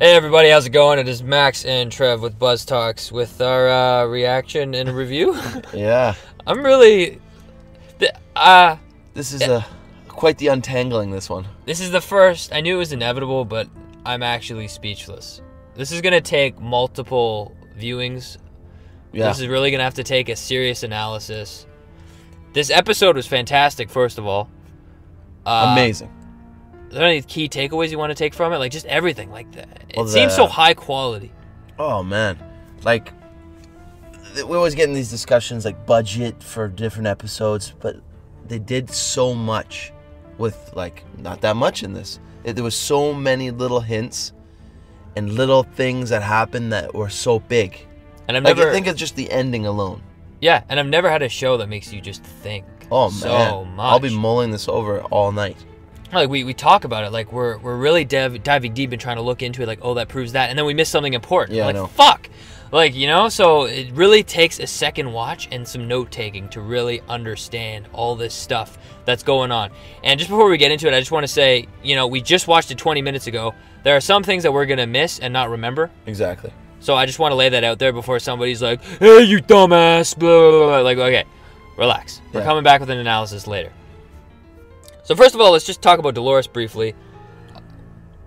Hey everybody, how's it going? It is Max and Trev with BuzzTox with our reaction and review. Yeah. I'm really... This is quite the untangling, this one. This is the first... I knew it was inevitable, but I'm actually speechless. This is going to take multiple viewings. Yeah. This is really going to have to take a serious analysis. This episode was fantastic, first of all. Amazing. Are there any key takeaways you want to take from it? Like, just everything like that. It seems so high quality. Oh, man. Like, we always get in these discussions, like, budget for different episodes, but they did so much with, like, not that much in this. There was so many little hints and little things that happened that were so big. And I think it's just the ending alone. Yeah, and I've never had a show that makes you just think so much. I'll be mulling this over all night. Like, we talk about it, like, we're really diving deep and trying to look into it, like, oh, that proves that, and then we miss something important. Yeah, like, I know. Fuck! Like, you know, so it really takes a second watch and some note-taking to really understand all this stuff that's going on. And just before we get into it, I just want to say, you know, we just watched it 20 minutes ago. There are some things that we're going to miss and not remember. Exactly. So I just want to lay that out there before somebody's like, hey, you dumbass, blah, blah, blah. Like, okay, relax. We're coming back with an analysis later. So first of all, let's just talk about Dolores briefly.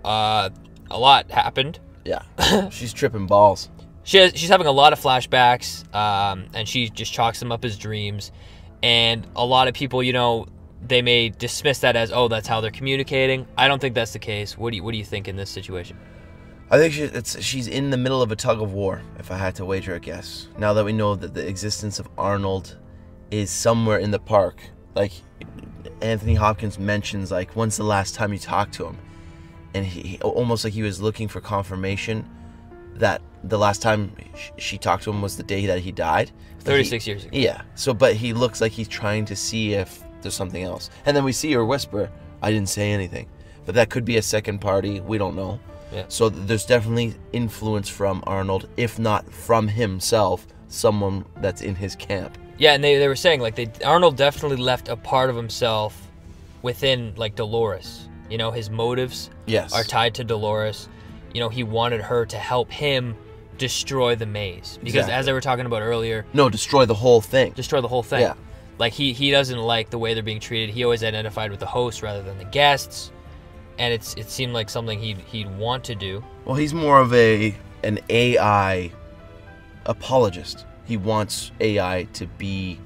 A lot happened. Yeah, she's tripping balls. She's having a lot of flashbacks, and she just chalks them up as dreams. And a lot of people, you know, they may dismiss that as, oh, that's how they're communicating. I don't think that's the case. What do you think in this situation? I think she's in the middle of a tug of war, if I had to wager a guess. Now that we know that the existence of Arnold is somewhere in the park, like Anthony Hopkins mentions, like, when's the last time you talked to him? And he almost like he was looking for confirmation that the last time she talked to him was the day that he died. 36 years ago. Yeah. So, but he looks like he's trying to see if there's something else. And then we see her whisper, I didn't say anything. But that could be a second party. We don't know. Yeah. So there's definitely influence from Arnold, if not from himself, someone that's in his camp. Yeah, and they were saying, like, Arnold definitely left a part of himself within, like, Dolores. You know, his motives are tied to Dolores. You know, he wanted her to help him destroy the maze. Because as I were talking about earlier... No, destroy the whole thing. Destroy the whole thing. Yeah. Like, he doesn't like the way they're being treated. He always identified with the hosts rather than the guests. And it seemed like something he'd want to do. Well, he's more of an AI apologist. He wants AI to be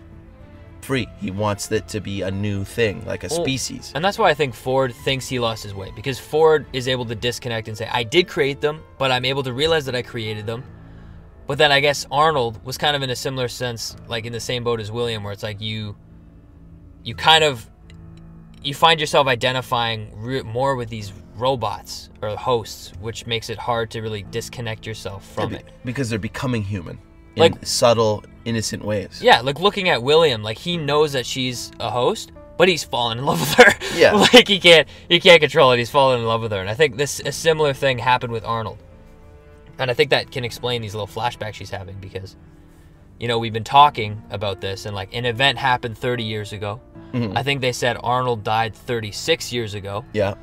free. He wants it to be a new thing, like a species. And that's why I think Ford thinks he lost his way. Because Ford is able to disconnect and say, I did create them, but I'm able to realize that I created them. But then I guess Arnold was kind of in a similar sense, like in the same boat as William, where it's like you find yourself identifying more with these robots or hosts, which makes it hard to really disconnect yourself from it. Because they're becoming human. In subtle, innocent ways. Yeah, like looking at William, like he knows that she's a host, but he's fallen in love with her. Yeah. Like he can't control it. He's fallen in love with her. And I think a similar thing happened with Arnold. And I think that can explain these little flashbacks she's having because, you know, we've been talking about this and like an event happened 30 years ago. Mm-hmm. I think they said Arnold died 36 years ago. Yeah.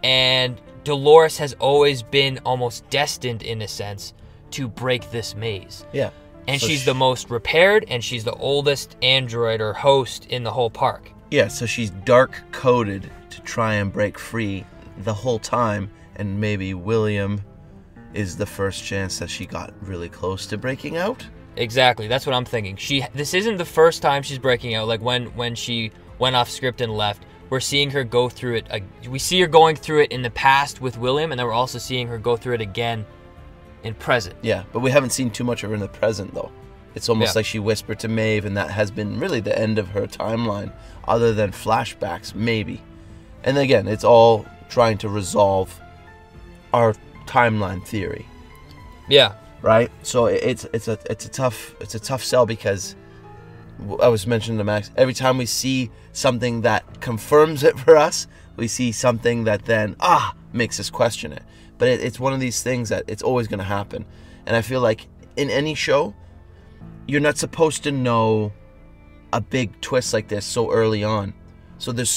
And Dolores has always been almost destined in a sense to break this maze. Yeah. And so she's the most repaired, and she's the oldest android or host in the whole park. Yeah, so she's dark-coded to try and break free the whole time, and maybe William is the first chance that she got really close to breaking out? Exactly, that's what I'm thinking. This isn't the first time she's breaking out, like when she went off script and left. We're seeing her go through it. We see her going through it in the past with William, and then we're also seeing her go through it again in present. Yeah, but we haven't seen too much of her in the present, though. It's almost like she whispered to Maeve, and that has been really the end of her timeline, other than flashbacks, maybe. And again, it's all trying to resolve our timeline theory. Yeah. Right? So it's a tough sell because I was mentioning to Max, every time we see something that confirms it for us, we see something that then makes us question it. But it's one of these things that it's always going to happen. And I feel like in any show, you're not supposed to know a big twist like this so early on. So there's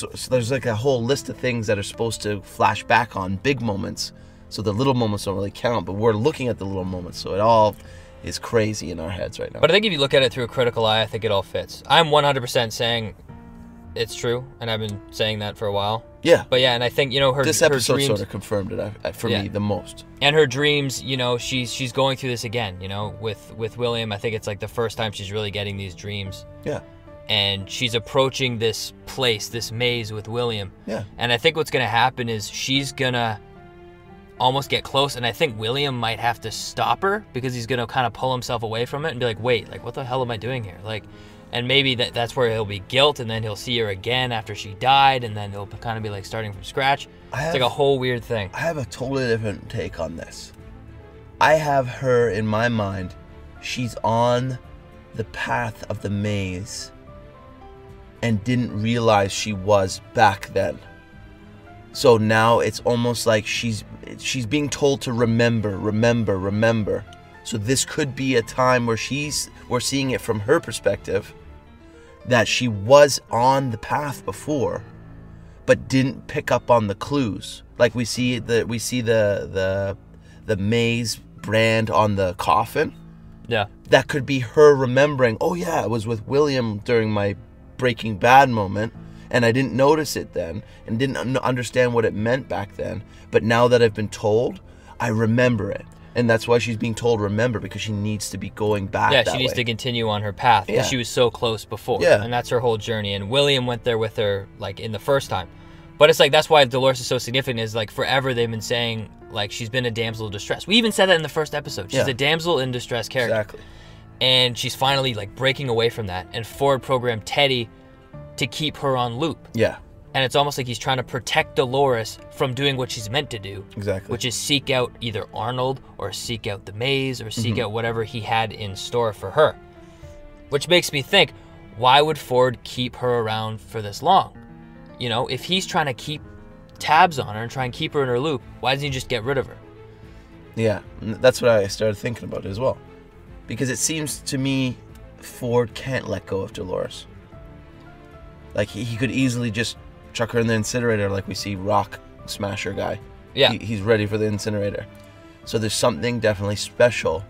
so there's like a whole list of things that are supposed to flash back on big moments, so the little moments don't really count, but we're looking at the little moments, so it all is crazy in our heads right now. But I think if you look at it through a critical eye, I think it all fits. I'm 100% saying it's true, and I've been saying that for a while. Yeah. But yeah, and I think, you know, this her episode dreams, sort of confirmed it for me the most. And her dreams, you know, she's going through this again, you know, with William. I think it's like the first time she's really getting these dreams. Yeah. And she's approaching this place, this maze with William. Yeah. And I think what's going to happen is she's going to almost get close, and I think William might have to stop her because he's going to kind of pull himself away from it and be like, wait, like, what the hell am I doing here? Like, and maybe that's where he'll be guilt, and then he'll see her again after she died, and then he'll kind of be like starting from scratch. It's like a whole weird thing. I have a totally different take on this. I have her in my mind, she's on the path of the maze and didn't realize she was back then. So now it's almost like she's being told to remember. So this could be a time where we're seeing it from her perspective, that she was on the path before, but didn't pick up on the clues. Like we see the maze brand on the coffin. Yeah. That could be her remembering, oh yeah, it was with William during my Breaking Bad moment, and I didn't notice it then, and didn't understand what it meant back then. But now that I've been told, I remember it. And that's why she's being told remember, because she needs to be going back. Yeah, she needs to continue on her path because she was so close before. Yeah. And that's her whole journey. And William went there with her, like, in the first time. But it's like, that's why Dolores is so significant, is like forever they've been saying, like, she's been a damsel in distress. We even said that in the first episode. She's a damsel in distress character. Exactly. And she's finally, like, breaking away from that. And Ford programmed Teddy to keep her on loop. Yeah. And it's almost like he's trying to protect Dolores from doing what she's meant to do. Exactly. Which is seek out either Arnold or seek out the maze or seek out whatever he had in store for her. Which makes me think, why would Ford keep her around for this long? You know, if he's trying to keep tabs on her and try and keep her in her loop, why doesn't he just get rid of her? Yeah, that's what I started thinking about as well. Because it seems to me Ford can't let go of Dolores. Like, he could easily just chuck her in the incinerator like we see Rock Smasher guy. Yeah. He's ready for the incinerator. So there's something definitely special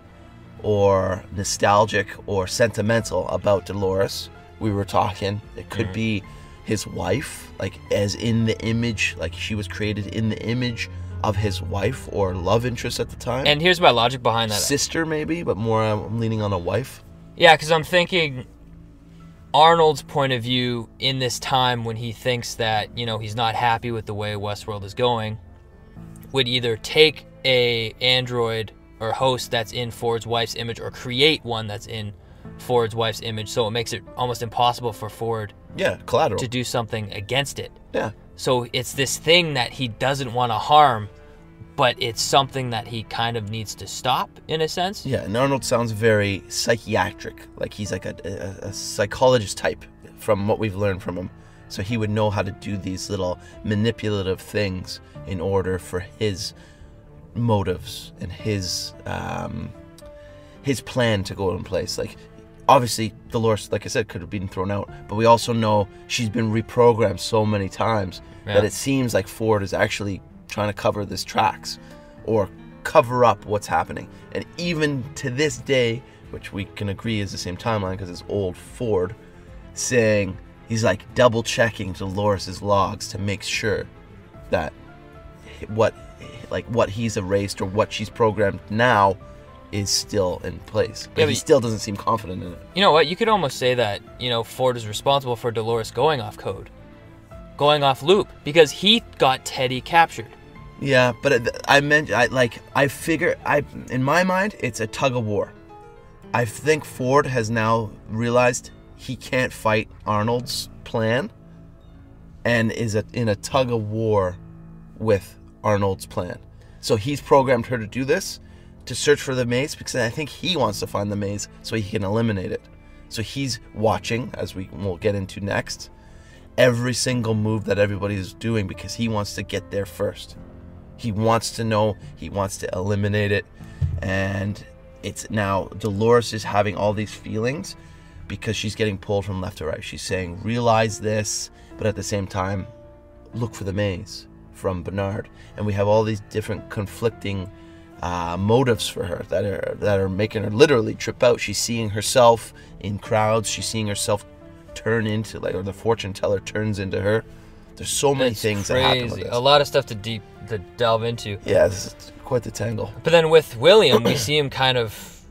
or nostalgic or sentimental about Dolores. We were talking, it could be his wife, like as in the image, like she was created in the image of his wife or love interest at the time. And here's my logic behind that. Sister maybe, but more I'm leaning on a wife. Yeah, because I'm thinking Arnold's point of view in this time when he thinks that, you know, he's not happy with the way Westworld is going, would either take a android or host that's in Ford's wife's image or create one that's in Ford's wife's image, so it makes it almost impossible for Ford collateral to do something against it. Yeah. So it's this thing that he doesn't want to harm, but it's something that he kind of needs to stop in a sense. Yeah, and Arnold sounds very psychiatric, like he's like a psychologist type from what we've learned from him. So he would know how to do these little manipulative things in order for his motives and his plan to go in place. Like, obviously, Dolores, like I said, could have been thrown out, but we also know she's been reprogrammed so many times that it seems like Ford is actually trying to cover this tracks or cover up what's happening. And even to this day, which we can agree is the same timeline because it's old Ford, saying he's like double checking Dolores's logs to make sure that what he's erased or what she's programmed now is still in place. But he still doesn't seem confident in it. You know what? You could almost say that, you know, Ford is responsible for Dolores going off code, going off loop, because he got Teddy captured. Yeah, but I figure in my mind it's a tug of war. I think Ford has now realized he can't fight Arnold's plan and is in a tug of war with Arnold's plan. So he's programmed her to do this, to search for the maze, because I think he wants to find the maze so he can eliminate it. So he's watching, as we'll get into next, every single move that everybody is doing because he wants to get there first. He wants to know, he wants to eliminate it, and it's now Dolores is having all these feelings, because she's getting pulled from left to right. She's saying, realize this, but at the same time, look for the maze from Bernard. And we have all these different conflicting motives for her that are making her literally trip out. She's seeing herself in crowds. She's seeing herself turn into, like, or the fortune teller turns into her. There's so many things that happen with this. A lot of stuff to delve into. Yeah, this is quite the tangle. But then with William, we see him kind of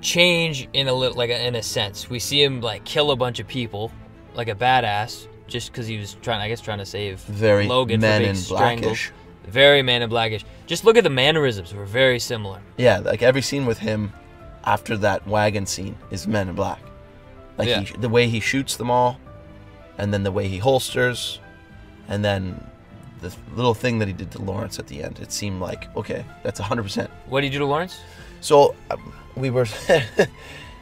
change in a little, like, in a sense. We see him like kill a bunch of people, like a badass, just because he was trying to save Very Logan Man from being in strangled. Blackish. Very Man in Blackish. Just look at the mannerisms; were very similar. Yeah, like every scene with him after that wagon scene is Men in Black. Like the way he shoots them all, and then the way he holsters, and then the little thing that he did to Lawrence at the end. It seemed like, okay, that's 100%. What did you do to Lawrence? So we were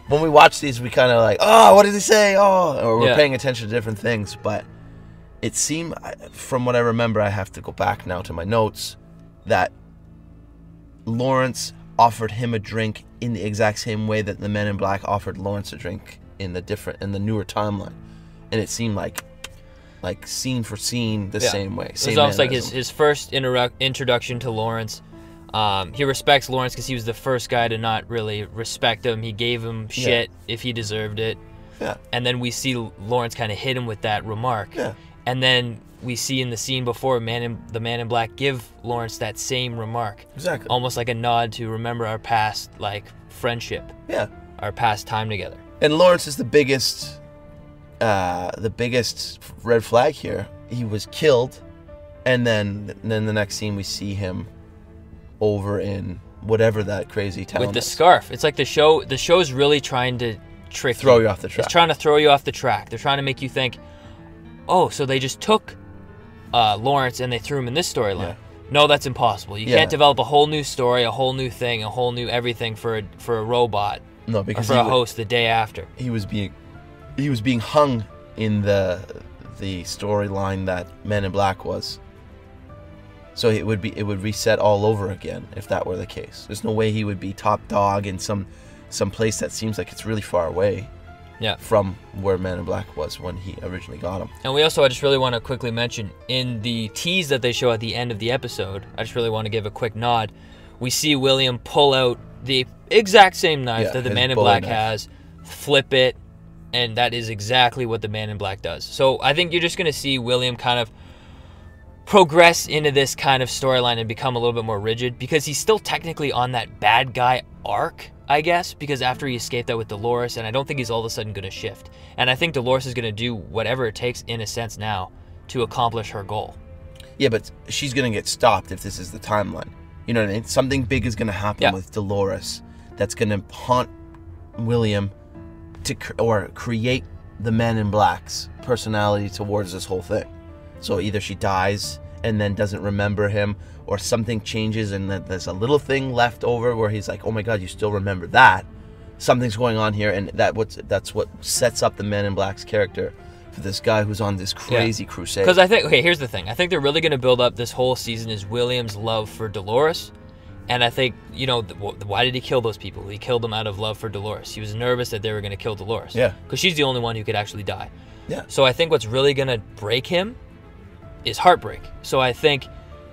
when we watch these, we kind of like, oh, what did he say? Oh, or we're paying attention to different things. But it seemed, from what I remember, I have to go back now to my notes, that Lawrence offered him a drink in the exact same way that the Men in Black offered Lawrence a drink in the newer timeline, and it seemed like scene for scene the same way. It was almost like his first introduction to Lawrence. He respects Lawrence because he was the first guy to not really respect him. He gave him shit if he deserved it. Yeah. And then we see Lawrence kind of hit him with that remark. Yeah. And then we see in the scene before the Man in Black give Lawrence that same remark. Exactly. Almost like a nod to remember our past, like, friendship. Yeah. Our past time together. And Lawrence is the biggest red flag here. He was killed, and then the next scene we see him over in whatever that crazy town with the is. scarf. It's like the show's really trying to throw you off the track. It's trying to throw you off the track. They're trying to make you think, oh, so they just took Lawrence and they threw him in this storyline. Yeah. No, that's impossible. You can't develop a whole new story, a whole new thing, a whole new everything for a robot. No, because or for a host the day after. He was being hung in the storyline that Men in Black was. So it would reset all over again if that were the case. There's no way he would be top dog in some place that seems like it's really far away. Yeah. From where Man in Black was when he originally got him. And I just really want to quickly mention, in the tease that they show at the end of the episode, I just really want to give a quick nod. We see William pull out the exact same knife that the Man in Black has, flip it, and that is exactly what the Man in Black does. So I think you're just going to see William kind of progress into this kind of storyline and become a little bit more rigid, because he's still technically on that bad guy arc, I guess, because after he escaped that with Dolores, and I don't think he's all of a sudden going to shift. And I think Dolores is going to do whatever it takes, in a sense now, to accomplish her goal. Yeah, but she's going to get stopped if this is the timeline. You know what I mean? Something big is going to happen with Dolores that's going to haunt William or create the Men in Black's personality towards this whole thing. So either she dies and then doesn't remember him, or something changes and then there's a little thing left over where he's like, oh my God, you still remember that? Something's going on here, and that's what sets up the Men in Black's character for this guy who's on this crazy crusade. Because I think, okay, here's the thing. I think they're really going to build up this whole season is William's love for Dolores. And I think, you know, why did he kill those people? He killed them out of love for Dolores. He was nervous that they were going to kill Dolores. Yeah. Because she's the only one who could actually die. Yeah. So I think what's really going to break him is heartbreak. So I think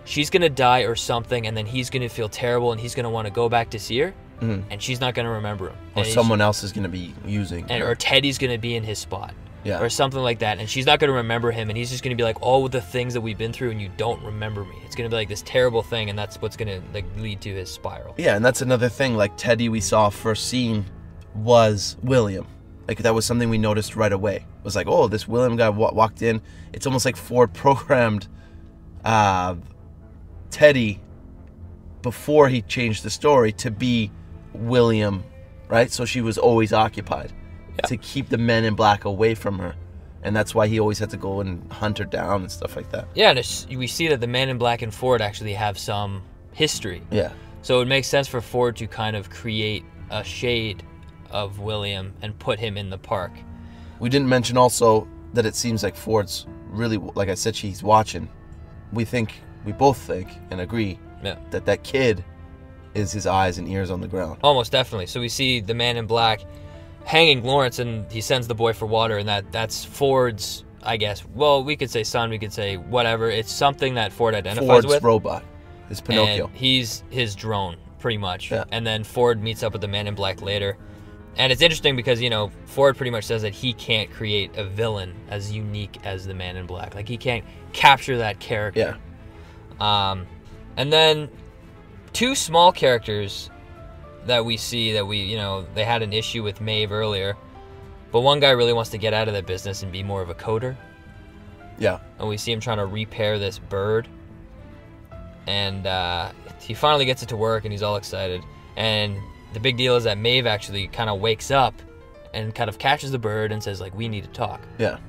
she's going to die or something, and then he's going to feel terrible, and he's going to want to go back to see her, and she's not going to remember him. Or someone else is going to be using her. Or Teddy's going to be in his spot. Yeah. Or something like that, and she's not going to remember him, and he's just going to be like, all the things that we've been through, and you don't remember me. It's going to be like this terrible thing, and that's what's going to lead to his spiral. Yeah, and that's another thing. Like, Teddy, we saw first scene was William. Like, that was something we noticed right away. It was like, oh, this William guy walked in. It's almost like Ford programmed Teddy before he changed the story to be William, right? So she was always occupied to keep the Men in Black away from her. And that's why he always had to go and hunt her down and stuff like that. Yeah, and we see that the Men in Black and Ford actually have some history. Yeah. So it makes sense for Ford to kind of create a shade of William and put him in the park. We didn't mention also that it seems like Ford's really, like I said, she's watching. We both think and agree that kid is his eyes and ears on the ground. Almost definitely. So we see the Man in Black hanging Lawrence, and he sends the boy for water, and that's Ford's, I guess. Well, we could say son, we could say whatever. It's something that Ford identifies Ford's with. robot. It's Pinocchio. And he's his drone, pretty much. Yeah. And then Ford meets up with the Man in Black later. And it's interesting because, you know, Ford pretty much says that he can't create a villain as unique as the Man in Black. Like, he can't capture that character. Yeah. And then two small characters that we see that you know, they had an issue with Maeve earlier. But one guy really wants to get out of that business and be more of a coder. Yeah. And we see him trying to repair this bird. And he finally gets it to work, and he's all excited. And the big deal is that Maeve actually kind of wakes up and kind of catches the bird and says, like, we need to talk. Yeah.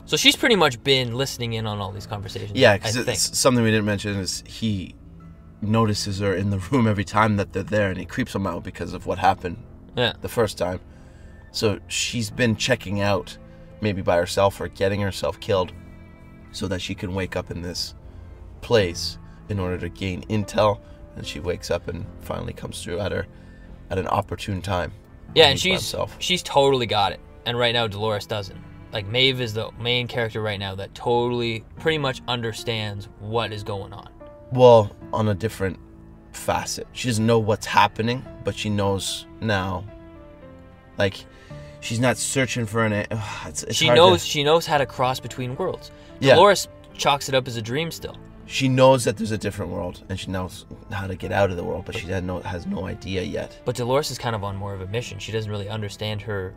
So she's pretty much been listening in on all these conversations. Yeah, because it's something we didn't mention is he notices her in the room every time that they're there, and he creeps them out because of what happened the first time. So she's been checking out, maybe by herself or getting herself killed, so that she can wake up in this place in order to gain intel. And she wakes up and finally comes through at an opportune time. Yeah, and she's totally got it. And right now Dolores doesn't. Like, Maeve is the main character right now that totally pretty much understands what is going on. Well, on a different facet. She doesn't know what's happening, but she knows now. Like, she's not searching for an... she knows how to cross between worlds. Yeah. Dolores chalks it up as a dream still. She knows that there's a different world, and she knows how to get out of the world, but she has no idea yet. But Dolores is kind of on more of a mission. She doesn't really understand her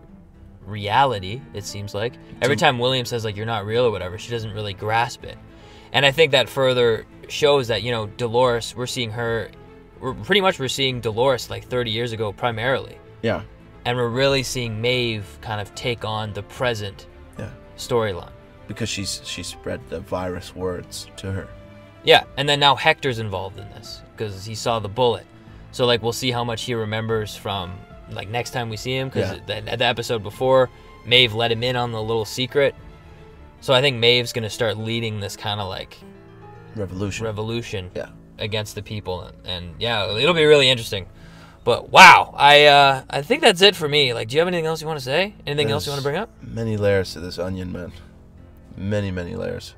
reality, it seems like. Every time William says, like, you're not real or whatever, she doesn't really grasp it. And I think that further shows that, you know, Dolores, we're seeing Dolores like 30 years ago primarily. Yeah. And we're really seeing Maeve kind of take on the present storyline. Because she spread the virus words to her. Yeah, and then now Hector's involved in this because he saw the bullet. So, like, we'll see how much he remembers from, like, next time we see him, because at the episode before, Maeve let him in on the little secret. So I think Maeve's going to start leading this kind of, like, revolution against the people. And yeah, it'll be really interesting. But wow, I think that's it for me. Like, do you have anything else you want to say? Anything else you want to bring up? Many layers to this onion, man. Many layers.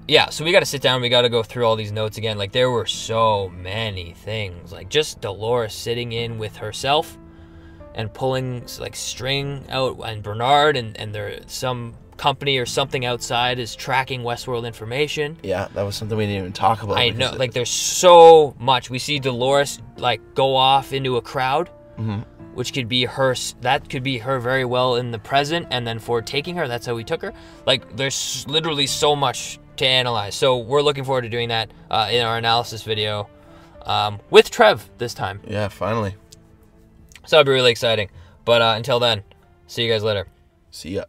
Yeah, so we got to sit down. We got to go through all these notes again. Like, there were so many things. Like, just Dolores sitting in with herself and pulling, like, string out, and Bernard and there's some company or something outside is tracking Westworld information. Yeah, that was something we didn't even talk about. I know, like, there's so much. We see Dolores, like, go off into a crowd, which could be her. That could be her very well in the present, and then Ford taking her. That's how we took her. Like, there's literally so much to analyze. So we're looking forward to doing that in our analysis video with Trev this time. Yeah, finally. So that'll be really exciting. But until then, see you guys later. See ya.